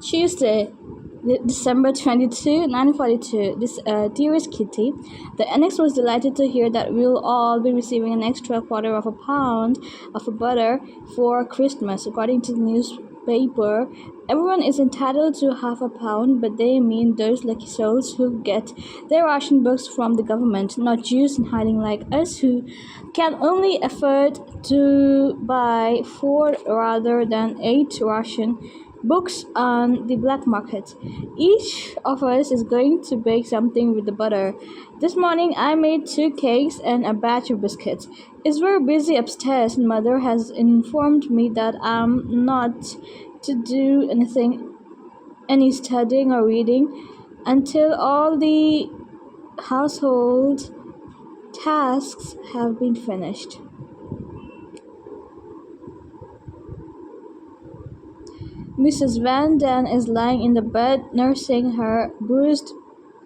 Tuesday, December 22, 1942. Dearest Kitty, the annex was delighted to hear that we'll all be receiving an extra quarter of a pound of butter for Christmas. According to the newspaper, everyone is entitled to half a pound, but they mean those lucky souls who get their ration books from the government, not Jews in hiding like us who can only afford to buy four rather than eight ration books on the black market. Each of us is going to bake something with the butter. This morning I made two cakes and a batch of biscuits. It's very busy upstairs, and Mother has informed me that I'm not to do any studying or reading until all the household tasks have been finished. Mrs. Van Daan is lying in the bed nursing her bruised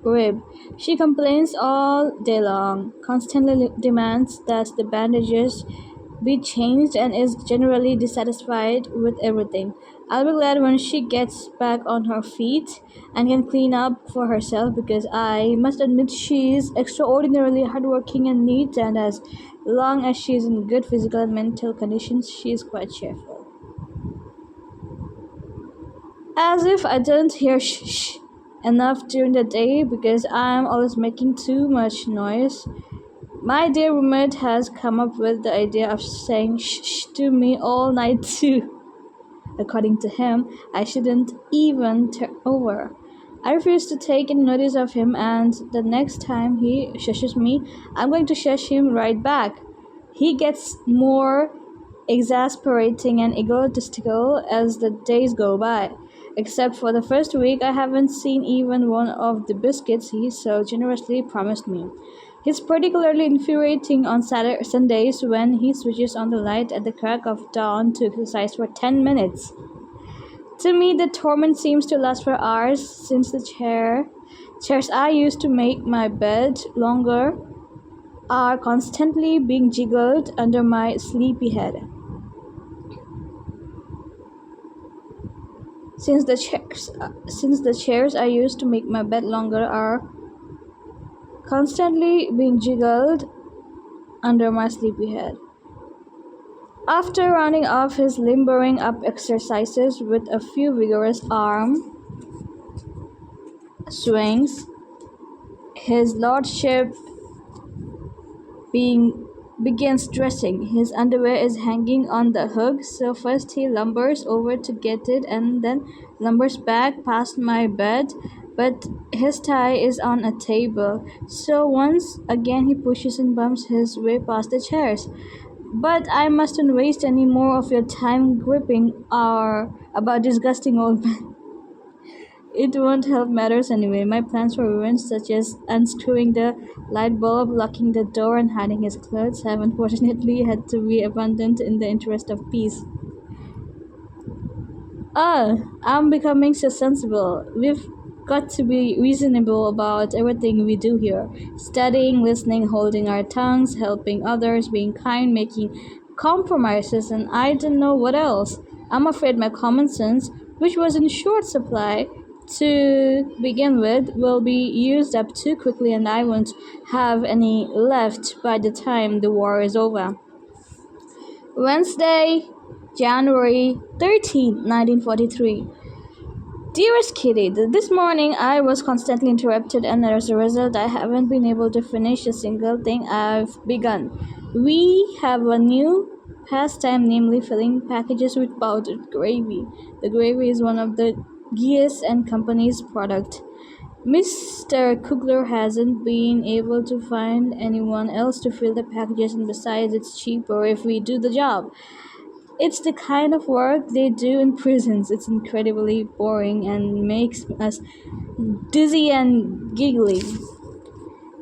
rib. She complains all day long, constantly demands that the bandages be changed, and is generally dissatisfied with everything. I'll be glad when she gets back on her feet and can clean up for herself, because I must admit she's extraordinarily hardworking and neat, and as long as she's in good physical and mental conditions, she is quite cheerful. As if I don't hear shh enough during the day because I'm always making too much noise. My dear roommate has come up with the idea of saying shh to me all night too. According to him, I shouldn't even turn over. I refuse to take any notice of him, and the next time he shushes me, I'm going to shush him right back. He gets more exasperating and egotistical as the days go by. Except for the first week, I haven't seen even one of the biscuits he so generously promised me. He's particularly infuriating on Sundays when he switches on the light at the crack of dawn to exercise for 10 minutes. To me, the torment seems to last for hours, since the chairs I use to make my bed longer are constantly being jiggled under my sleepy head. Since the chairs I use to make my bed longer are constantly being jiggled under my sleepy head. After rounding off his limbering up exercises with a few vigorous arm swings, his lordship being begins dressing. His underwear is hanging on the hook, so first he lumbers over to get it and then lumbers back past my bed, but his tie is on a table, so once again he pushes and bumps his way past the chairs. But I mustn't waste any more of your time gripping our about disgusting old man. It won't help matters anyway. My plans for revenge, such as unscrewing the light bulb, locking the door, and hiding his clothes, have unfortunately had to be abandoned in the interest of peace. I'm becoming so sensible. We've got to be reasonable about everything we do here. Studying, listening, holding our tongues, helping others, being kind, making compromises, and I don't know what else. I'm afraid my common sense, which was in short supply to begin with, will be used up too quickly, and I won't have any left by the time the war is over. Wednesday, January 13, 1943. Dearest Kitty, this morning I was constantly interrupted, and as a result, I haven't been able to finish a single thing I've begun. We have a new pastime, namely filling packages with powdered gravy. The gravy is one of the Gies and Company's product. Mr. Kugler hasn't been able to find anyone else to fill the packages, and besides, it's cheaper if we do the job. It's the kind of work they do in prisons. It's incredibly boring and makes us dizzy and giggly.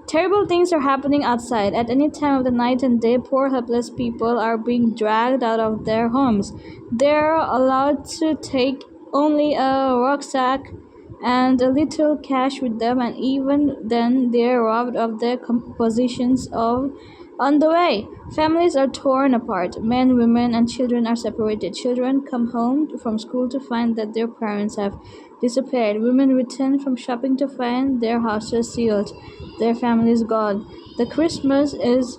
Terrible things are happening outside. At any time of the night and day, poor helpless people are being dragged out of their homes. They're allowed to take only a rucksack and a little cash with them, and even then they're robbed of their compositions On the way, families are torn apart. Men, women, and children are separated. Children come home from school to find that their parents have disappeared. Women return from shopping to find their houses sealed, their families gone. The Christmas is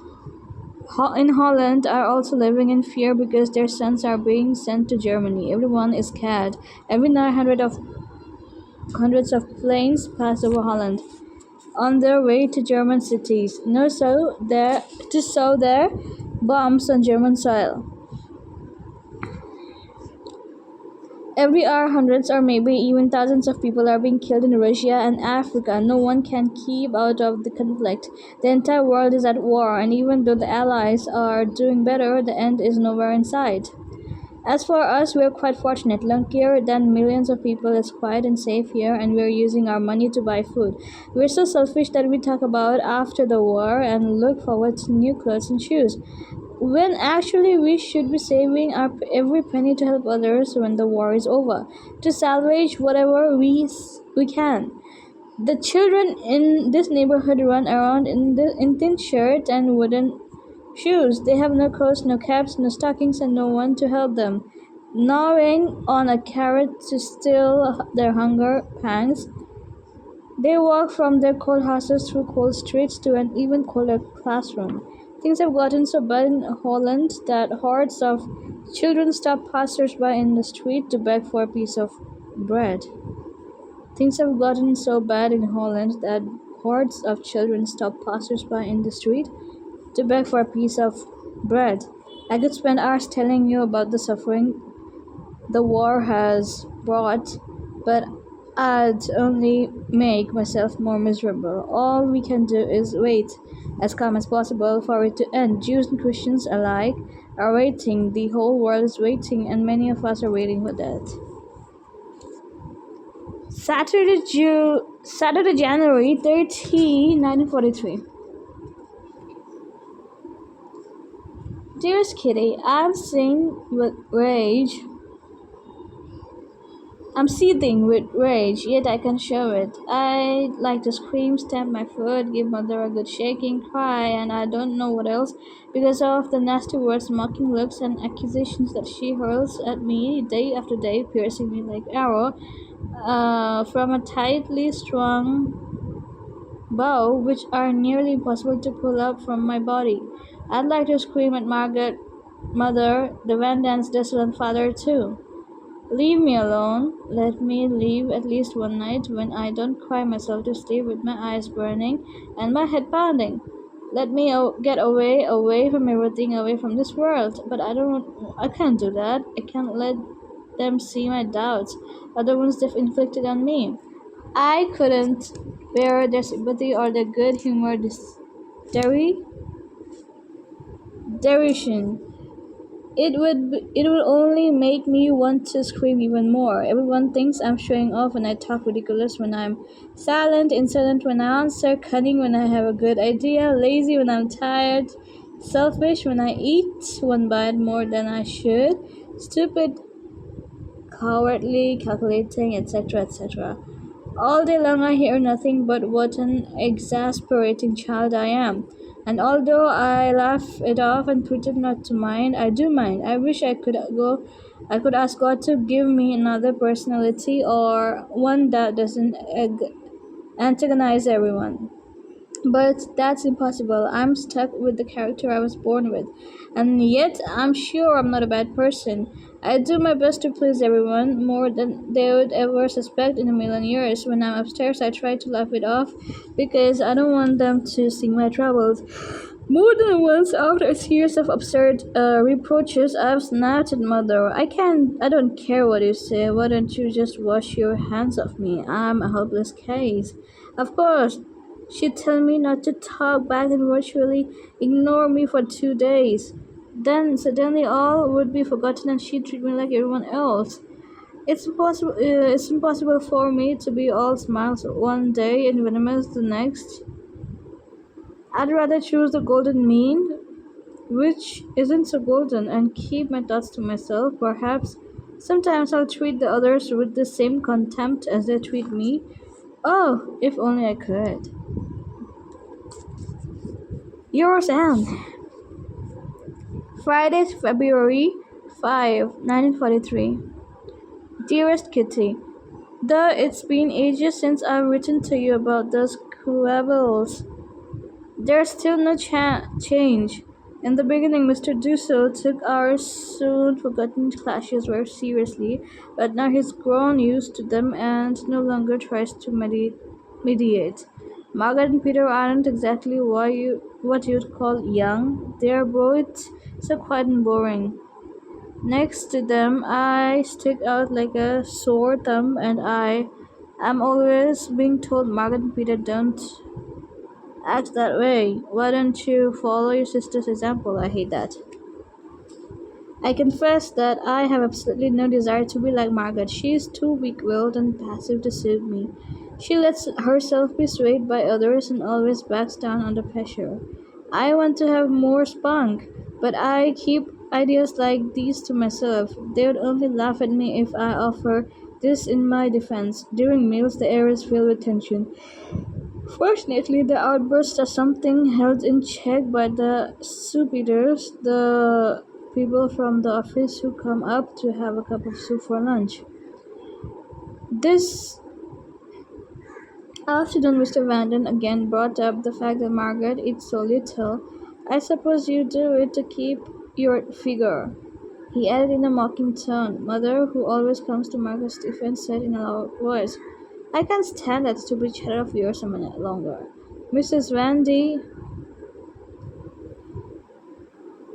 in Holland are also living in fear because their sons are being sent to Germany. Everyone is scared. Every night, hundreds of planes pass over Holland on their way to German cities. No, so there to sow their bombs on German soil. Every hour, hundreds or maybe even thousands of people are being killed in Russia and Africa. No one can keep out of the conflict. The entire world is at war, and even though the Allies are doing better, the end is nowhere in sight. As for us, we're quite fortunate. Luckier than millions of people. It's quiet and safe here, and we're using our money to buy food. We're so selfish that we talk about after the war and look forward to new clothes and shoes, when actually we should be saving our every penny to help others when the war is over, to salvage whatever we can. The children in this neighborhood run around in thin shirts and wooden shoes. They have no coats, no caps, no stockings, and no one to help them. Gnawing on a carrot to still their hunger pangs, they walk from their cold houses through cold streets to an even colder classroom. Things have gotten so bad in Holland that hordes of children stop passers-by in the street to beg for a piece of bread. Things have gotten so bad in Holland that hordes of children stop passers-by in the street to beg for a piece of bread. I could spend hours telling you about the suffering the war has brought, but I'd only make myself more miserable. All we can do is wait, as calm as possible, for it to end. Jews and Christians alike are waiting. The whole world is waiting, and many of us are waiting for that. Saturday, January 13, 1943. Dearest Kitty, I'm seething with rage, yet I can show it. I'd like to scream, stamp my foot, give mother a good shaking, cry, and I don't know what else, because of the nasty words, mocking looks, and accusations that she hurls at me day after day, piercing me like arrow from a tightly strung bow, which are nearly impossible to pull up from my body. I'd like to scream at Margaret, mother, the Van Dans' desolate father, too. Leave me alone. Let me live at least one night when I don't cry myself to sleep with my eyes burning and my head pounding. Let me get away from everything, away from this world. But I can't do that. I can't let them see my doubts, or the wounds they've inflicted on me. I couldn't bear their sympathy or their good humor derision. It would only make me want to scream even more. Everyone thinks I'm showing off when I talk, ridiculous when I'm silent, insolent when I answer, cunning when I have a good idea, lazy when I'm tired, selfish when I eat one bite more than I should, stupid, cowardly, calculating, etc., etc. All day long I hear nothing but what an exasperating child I am. And although I laugh it off and pretend not to mind, I do mind. I wish I could ask God to give me another personality, or one that doesn't antagonize everyone. But that's impossible. I'm stuck with the character I was born with. And yet, I'm sure I'm not a bad person. I do my best to please everyone, more than they would ever suspect in a million years. When I'm upstairs, I try to laugh it off because I don't want them to see my troubles. More than once, after a series of absurd reproaches, I've snapped at mother. I don't care what you say. Why don't you just wash your hands off me? I'm a hopeless case. Of course, she'd tell me not to talk back and virtually ignore me for 2 days. Then suddenly all would be forgotten and she'd treat me like everyone else. It's impossible for me to be all smiles one day and venomous the next. I'd rather choose the golden mean, which isn't so golden, and keep my thoughts to myself. Perhaps sometimes I'll treat the others with the same contempt as they treat me. Oh, if only I could. Yours, Anne. Friday, February 5, 1943. Dearest Kitty, though it's been ages since I've written to you about those quibbles, there's still no change. In the beginning, Mr. Dusso took our soon-forgotten clashes very seriously, but now he's grown used to them and no longer tries to mediate. Margaret and Peter aren't exactly what you'd call young. They're both so quiet and boring. Next to them, I stick out like a sore thumb, and I am always being told, Margaret and Peter, don't act that way. Why don't you follow your sister's example? I hate that. I confess that I have absolutely no desire to be like Margaret. She is too weak-willed and passive to suit me. She lets herself be swayed by others and always backs down under pressure. I want to have more spunk, but I keep ideas like these to myself. They would only laugh at me if I offer this in my defense. During meals, the air is filled with tension. Fortunately, the outbursts are something held in check by the soup eaters, the people from the office who come up to have a cup of soup for lunch. This afternoon, Mr. Vanden again brought up the fact that Margaret eats so little. I suppose you do it to keep your figure, he added in a mocking tone. Mother, who always comes to Margaret's defense, said in a loud voice, I can't stand that stupid chatter of yours a minute longer. Mrs. Vandy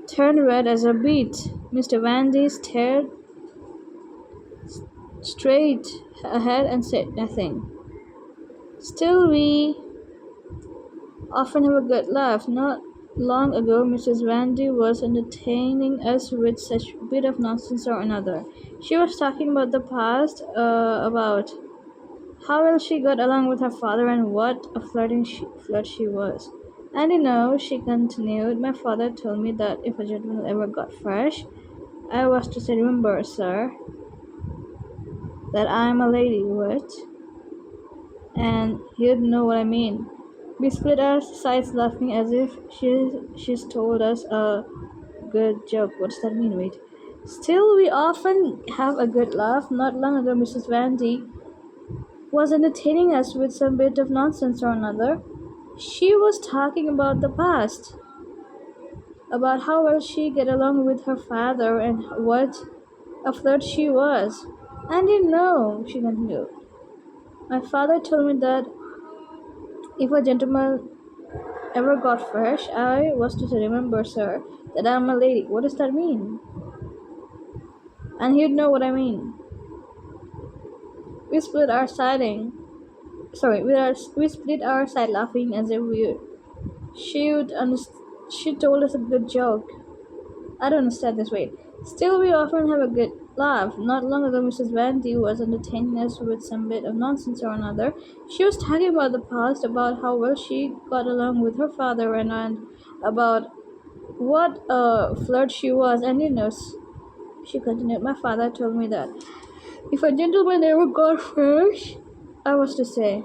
turned red as a beet. Mr. Vandy stared straight ahead and said nothing. Still, we often have a good laugh. Not long ago, Mrs. Vandy was entertaining us with such bit of nonsense or another. She was talking about the past, about how well she got along with her father and what a flirt she was. And she continued, my father told me that if a gentleman ever got fresh, I was to say, remember, sir, that I'm a lady, what? And he'd know what I mean. We split our sides laughing as if she's told us a good joke. What does that mean? Wait. Still, we often have a good laugh. Not long ago, Mrs. Vandy was entertaining us with some bit of nonsense or another. She was talking about the past, about how well she get along with her father and what a flirt she was. And she continued, my father told me that if a gentleman ever got fresh, I was to say, remember, sir, that I'm a lady. What does that mean? And he'd know what I mean. We split our siding. We split our side laughing as if she told us a good joke. I don't understand this. Wait. Still, we often have a good laugh. Not long ago, Mrs. Vandy was entertaining us with some bit of nonsense or another. She was talking about the past, about how well she got along with her father, and about what a flirt she was. And she continued, my father told me that if a gentleman ever got fresh, I was to say,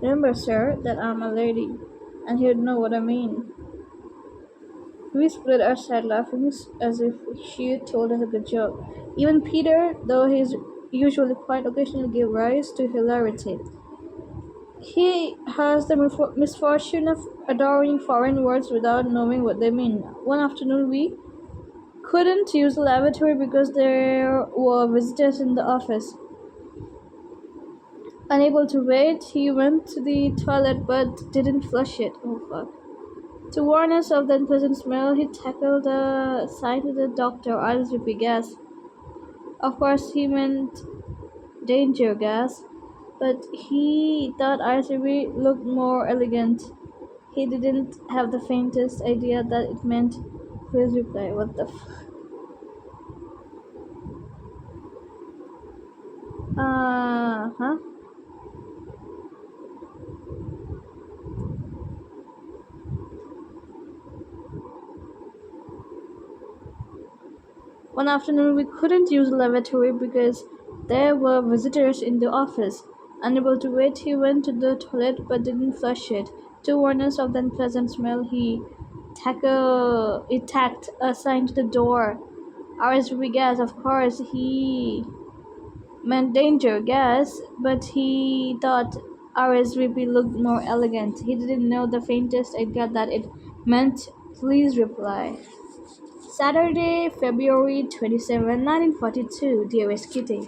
remember, sir, that I'm a lady, and he'd know what I mean. We split our side laughing as if she had told us a good joke. Even Peter, though he is usually quiet, occasionally gave rise to hilarity. He has the misfortune of adoring foreign words without knowing what they mean. One afternoon we couldn't use the lavatory because there were visitors in the office. Unable to wait, he went to the toilet but didn't flush it. Oh fuck. To warn us of the unpleasant smell, he tackled the sign to the doctor, RSVP gas. Of course, he meant danger gas, but he thought RSVP looked more elegant. He didn't have the faintest idea that it meant please reply. What the huh? One afternoon we couldn't use the lavatory because there were visitors in the office. Unable to wait, he went to the toilet but didn't flush it. To warn us of the unpleasant smell, he It tacked a sign to the door. RSVP gas, of course, he meant danger gas, but he thought RSVP looked more elegant. He didn't know the faintest idea that it meant please reply. Saturday, February 27, 1942, dearest Kitty.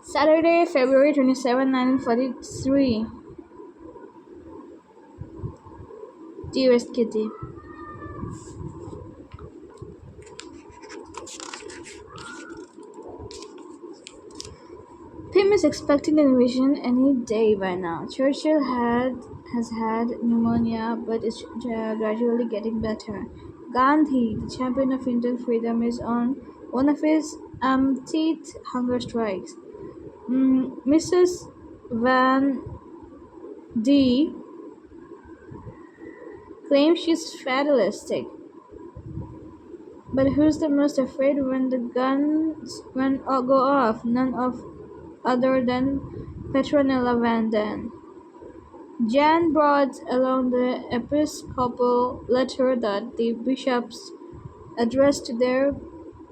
Saturday, February 27, 1943, dearest Kitty. Pym is expecting the invasion any day by now. Churchill has had pneumonia but is gradually getting better. Gandhi, the champion of Indian freedom, is on one of his umpteenth hunger strikes. Mrs. Van D claims she's fatalistic, but who's the most afraid when the guns go off? None of other than Petronella Van Den. Jan brought along the episcopal letter that the bishops addressed to their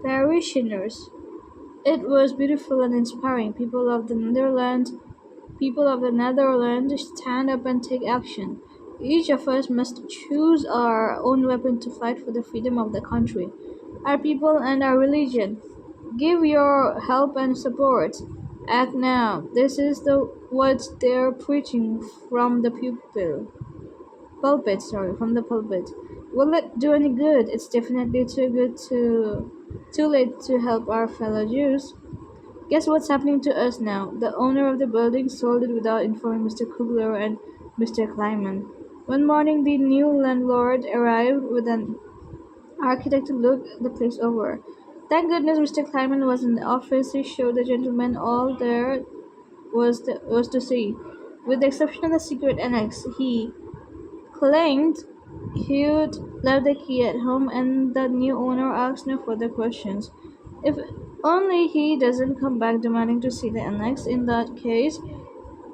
parishioners. It was beautiful and inspiring. People of the Netherlands, stand up and take action. Each of us must choose our own weapon to fight for the freedom of the country, our people, and our religion. Give your help and support. Act now. This is what they're preaching from the from the pulpit. Will it do any good? It's definitely too late to help our fellow Jews. Guess what's happening to us now? The owner of the building sold it without informing Mr. Kugler and Mr. Kleiman. One morning, the new landlord arrived with an architect to look the place over. Thank goodness Mr. Kleiman was in the office. He showed the gentleman all there was to see. With the exception of the secret annex, he claimed he'd left the key at home and the new owner asked no further questions. If only he doesn't come back demanding to see the annex. In that case,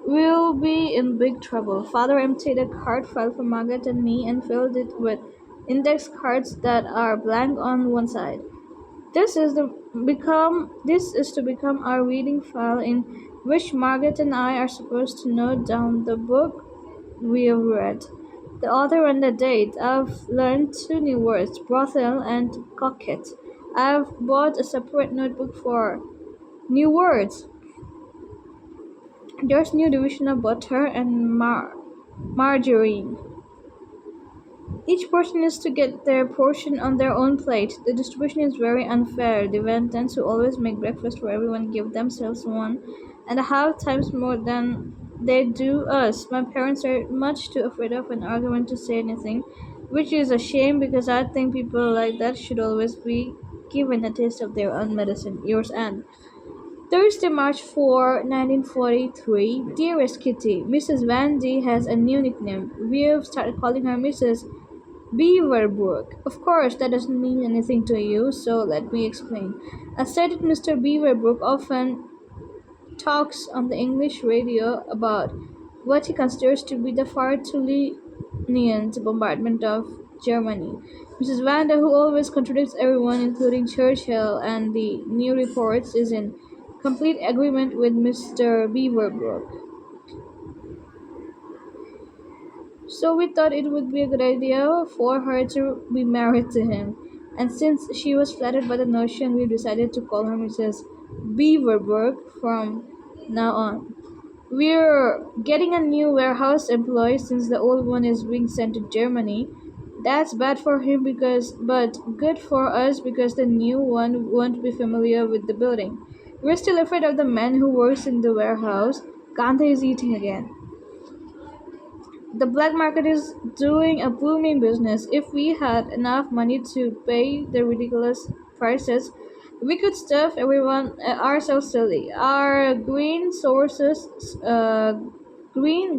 we'll be in big trouble. Father emptied a card file for Margaret and me and filled it with index cards that are blank on one side. This is to become our reading file in which Margaret and I are supposed to note down the book we have read, the author and the date. I've learned two new words, brothel and coquette. I've bought a separate notebook for new words. There's new division of butter and margarine. Each person is to get their portion on their own plate. The distribution is very unfair. The Ventans, who always make breakfast for everyone, give themselves 1.5 times more than they do us. My parents are much too afraid of an argument to say anything, which is a shame because I think people like that should always be given a taste of their own medicine. Yours, Anne. Thursday, March 4, 1943. Dearest Kitty, Mrs. Van D has a new nickname. We've started calling her Mrs. Beaverbrook. Of course, that doesn't mean anything to you, so let me explain. I said that Mr. Beaverbrook often talks on the English radio about what he considers to be the far too lenient bombardment of Germany. Mrs. Vanda, who always contradicts everyone, including Churchill and the new reports, is in complete agreement with Mr. Beaverbrook. So we thought it would be a good idea for her to be married to him. And since she was flattered by the notion, we decided to call her Mrs. Beaverbrook from now on. We're getting a new warehouse employee since the old one is being sent to Germany. That's bad for him but good for us because the new one won't be familiar with the building. We're still afraid of the man who works in the warehouse. Gandhi is eating again. The black market is doing a booming business. If we had enough money to pay the ridiculous prices We could stuff everyone ourselves silly. Our green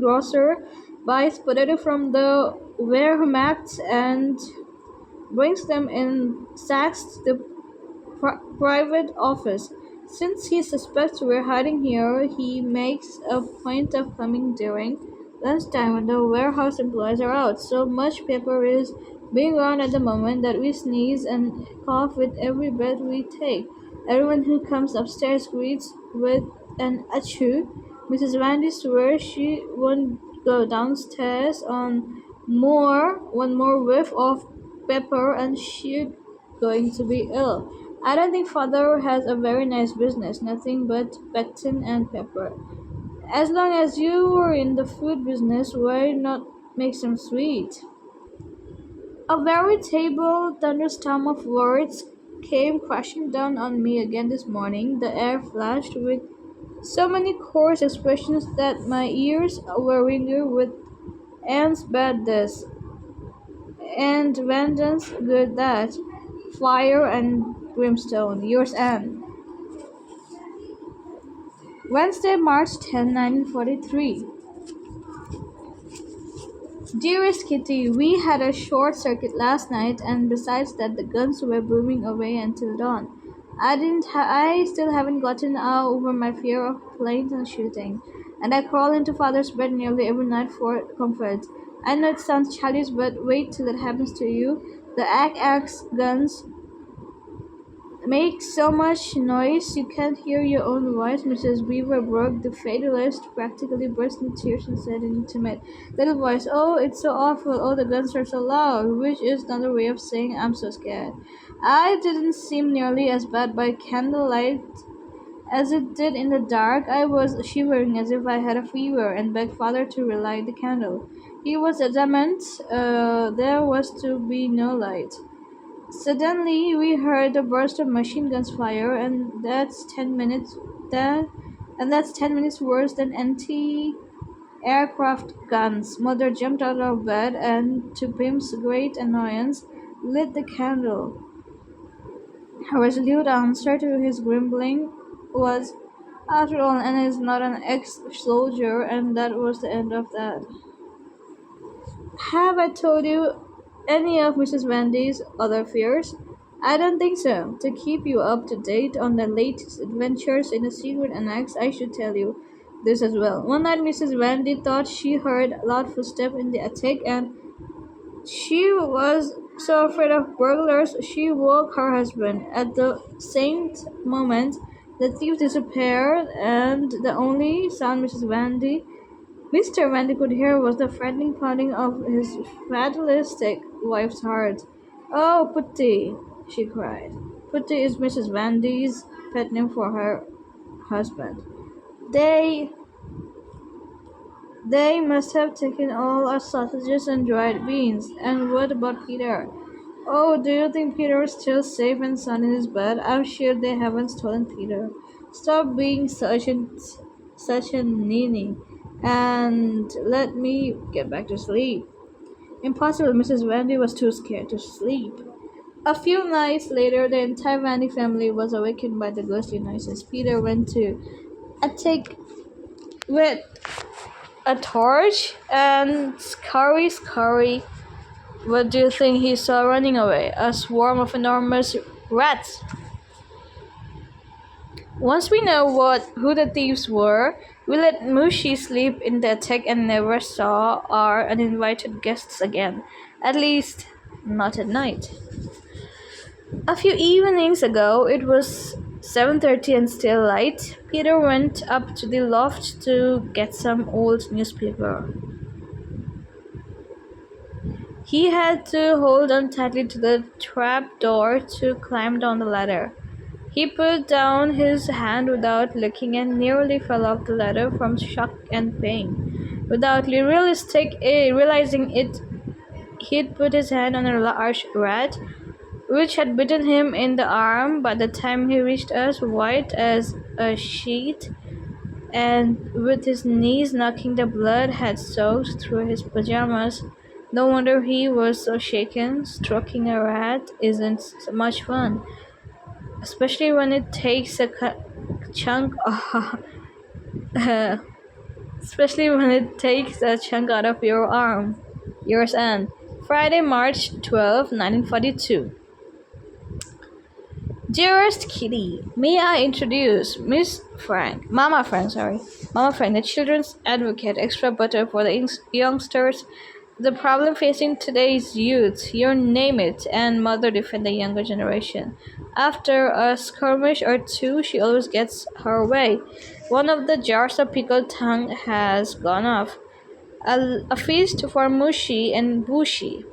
grocer buys potato from the Wehrmacht and brings them in sacks to the private office. Since he suspects we're hiding here, he makes a point of coming during lunchtime when the warehouse employees are out. So much paper is being run at the moment that we sneeze and cough with every breath we take. Everyone who comes upstairs greets with an achoo. Mrs. Randy swears she won't go downstairs on one more whiff of pepper and she's going to be ill. I don't think father has a very nice business, nothing but pectin and pepper. As long as you were in the food business, why not make some sweet? A veritable thunderstorm of words came crashing down on me again this morning. The air flashed with so many coarse expressions that my ears were ringing with Anne's bad this and vengeance good that, fire and brimstone. Yours, Anne. Wednesday, March 10, 1943. Dearest Kitty, we had a short circuit last night, and besides that, the guns were booming away until dawn. I still haven't gotten over my fear of planes and shooting, and I crawl into father's bed nearly every night for comfort. I know it sounds childish, but wait till it happens to you. The axe guns make so much noise you can't hear your own voice. Mrs. Beaverbrook, the fatalist, practically burst into tears and said in intimate little voice, "Oh, it's so awful. Oh, the guns are so loud," which is another way of saying I'm so scared. I didn't seem nearly as bad by candlelight as it did in the dark. I was shivering as if I had a fever and begged father to relight the candle. He was adamant there was to be no light. Suddenly, we heard a burst of machine guns fire, and that that's 10 minutes worse than anti-aircraft guns. Mother jumped out of bed and, to Pim's great annoyance, lit the candle. Her resolute answer to his grumbling was, "After all, Anna is not an ex-soldier," and that was the end of that. Have I told you any of Mrs. Vandy's other fears? I don't think so. To keep you up to date on the latest adventures in the secret annex, I should tell you this as well. One night, Mrs. Vandy thought she heard loud footsteps in the attic, and she was so afraid of burglars she woke her husband. At the same moment, the thieves disappeared, and the only sound Mr. Vandy could hear was the frightening pounding of his fatalistic wife's heart. "Oh, Putty!" she cried. Putty is Mrs. Vandy's pet name for her husband. They they must have taken all our sausages and dried beans. And what about Peter? Oh, do you think Peter is still safe and sound in his bed? I'm sure they haven't stolen Peter. Stop being such a ninny and let me get back to sleep. Impossible. Mrs. Vandy was too scared to sleep. A few nights later, the entire Vandy family was awakened by the ghostly noises. Peter went to attic with a torch and scurry. What do you think he saw running away? A swarm of enormous rats. Once we know who the thieves were, we let Mushy sleep in the attic and never saw our uninvited guests again. At least, not at night. A few evenings ago, it was 7:30 and still light. Peter went up to the loft to get some old newspaper. He had to hold on tightly to the trap door to climb down the ladder. He put down his hand without looking and nearly fell off the ladder from shock and pain. Without realizing it, he'd put his hand on a large rat, which had bitten him in the arm. By the time he reached us, white as a sheet, and with his knees knocking, the blood had soaked through his pajamas. No wonder he was so shaken. Stroking a rat isn't much fun. especially when it takes a chunk especially when it takes a chunk out of your arm. Yours Anne. Friday, March 12, 1942. Dearest Kitty, may I introduce Mama Frank, the children's advocate, extra butter for the youngsters, the problem facing today's youth, you name it, and mother defend the younger generation. After a skirmish or two, she always gets her way. One of the jars of pickled tongue has gone off. A feast for Mushi and Boshe.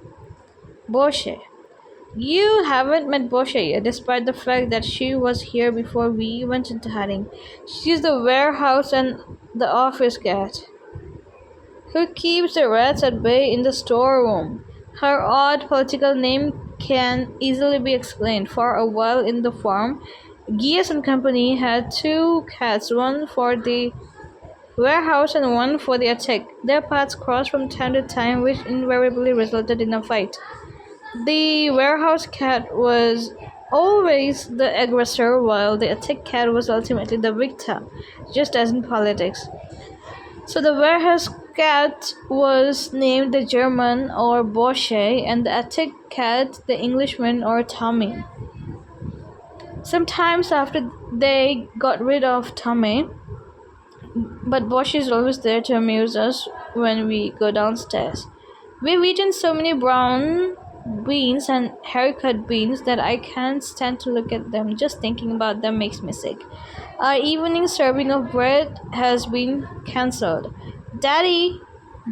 You haven't met Boshe yet, despite the fact that she was here before we went into hiding. She's the warehouse and the office cat who keeps the rats at bay in the storeroom. Her odd political name can easily be explained. For a while in the farm, Gies and Company had two cats, one for the warehouse and one for the attic. Their paths crossed from time to time, which invariably resulted in a fight. The warehouse cat was always the aggressor, while the attic cat was ultimately the victim, just as in politics. So the warehouse cat was named the German or Bosche, and the attic cat the Englishman or Tommy. Sometimes after they got rid of Tommy, but Bosche is always there to amuse us when we go downstairs. We've eaten so many brown beans and haircut beans that I can't stand to look at them. Just thinking about them makes me sick. Our evening serving of bread has been cancelled. Daddy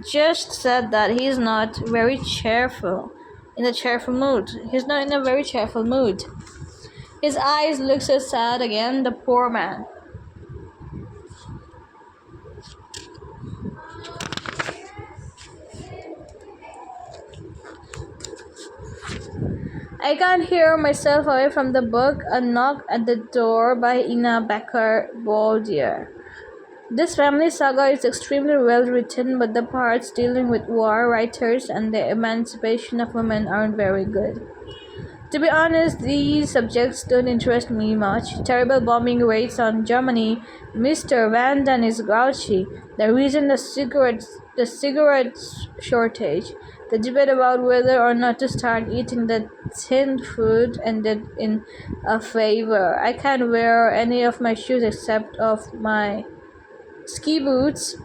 just said that he's not very cheerful. In a cheerful mood. He's not in a very cheerful mood. His eyes look so sad again, the poor man. I can't hear myself away from the book. A knock at the door by Ina Becker Baudier. This family saga is extremely well written, but the parts dealing with war, writers, and the emancipation of women aren't very good. To be honest, these subjects don't interest me much. Terrible bombing raids on Germany. Mr. Van Damme is grouchy. The reason the cigarette shortage. The debate about whether or not to start eating the tinned food ended in a favor. I can't wear any of my shoes except of my ski boots,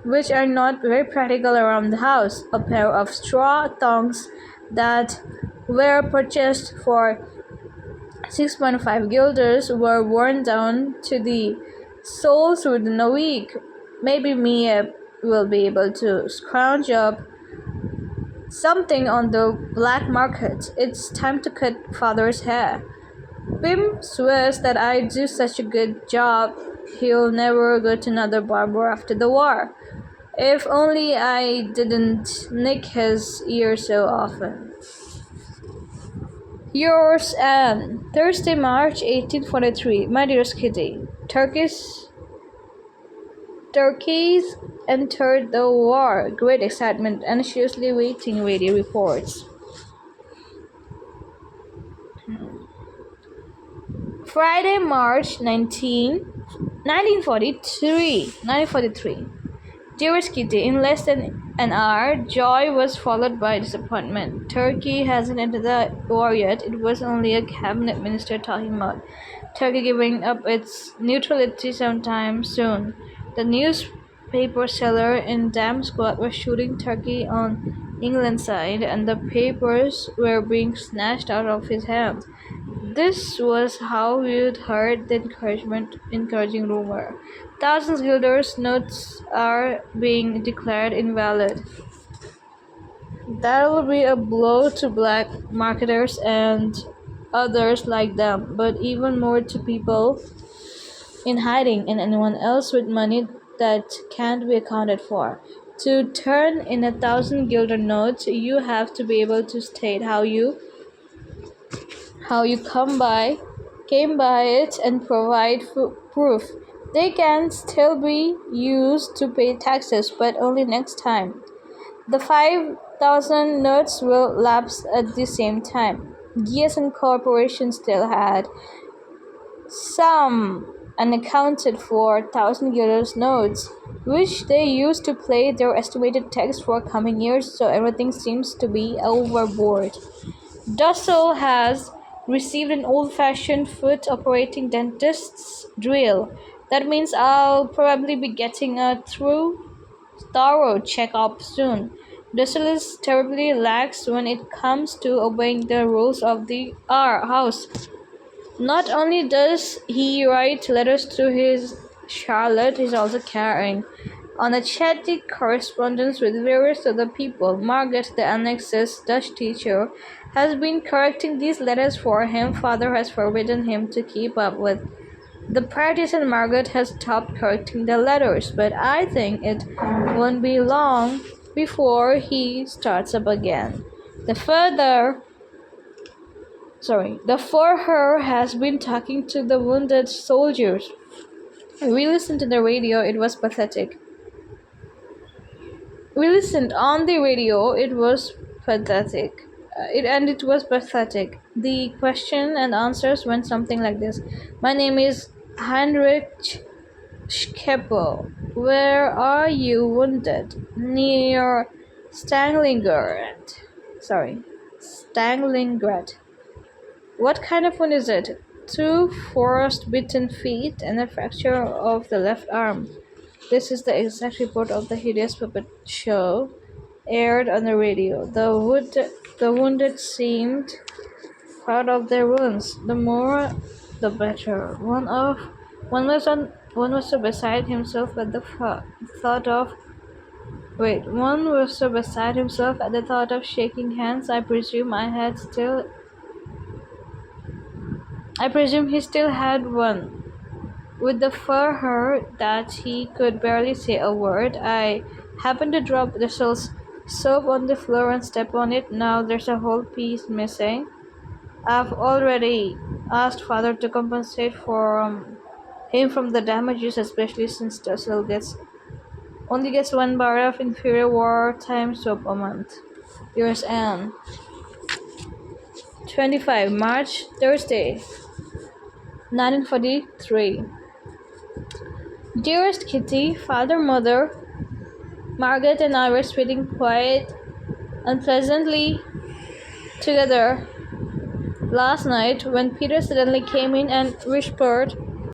which are not very practical around the house. A pair of straw thongs that were purchased for 6.5 guilders were worn down to the soles within a week. Maybe Mia will be able to scrounge up something on the black market. It's time to cut father's hair. Pim swears that I do such a good job he'll never go to another barber after the war. If only I didn't nick his ear so often. Yours Anne. Thursday, March 1843. My dearest Kitty, Turkeys entered the war. Great excitement, anxiously waiting, radio reports. Friday, March 1943. Dearest Kitty, in less than an hour, joy was followed by disappointment. Turkey hasn't entered the war yet. It was only a cabinet minister talking about Turkey giving up its neutrality sometime soon. The newspaper seller in Dam Squad was shooting Turkey on England's side, and the papers were being snatched out of his hands. This was how we'd heard the encouraging rumor. Thousands guilders notes are being declared invalid. That'll be a blow to black marketers and others like them, but even more to people in hiding and anyone else with money that can't be accounted for. To turn in 1,000 guilder notes, you have to be able to state how you came by it and provide proof. They can still be used to pay taxes, but only next time. The 5,000 notes will lapse at the same time. Gies and Corporation still had some unaccounted for €1,000 notes, which they used to play their estimated tax for coming years, so everything seems to be overboard. Dussel has received an old-fashioned foot-operating dentist's drill. That means I'll probably be getting a thorough check-up soon. Dussel is terribly lax when it comes to obeying the rules of our house. Not only does he write letters to his Charlotte, he's also carrying on a chatty correspondence with various other people. Margaret, the Annex's Dutch teacher, has been correcting these letters for him. Father has forbidden him to keep up with the practice, and Margaret has stopped correcting the letters, but I think it won't be long before he starts up again. The Furrier has been talking to the wounded soldiers. We listened to the radio, it was pathetic. We listened on the radio, it was pathetic. It was pathetic. The question and answers went something like this. My name is Heinrich Schkeppel. Where are you wounded? Near Stalingrad. Stalingrad. What kind of wound is it? 2 frost-bitten feet and a fracture of the left arm. This is the exact report of the hideous puppet show aired on the radio. The wounded seemed proud of their wounds. The more, the better. One was so beside himself at the thought of. One was so beside himself at the thought of shaking hands. I presume he still had one. With the Furrier that he could barely say a word. I happened to drop the soap on the floor and step on it. Now there's a whole piece missing. I've already asked Father to compensate for him from the damages, especially since Dussel only gets 1 bar of inferior wartime soap a month. Yours, Anne. 25 March, Thursday, 1943. Dearest Kitty, Father, Mother, Margaret and I were sitting quite unpleasantly together last night when Peter suddenly came in and whispered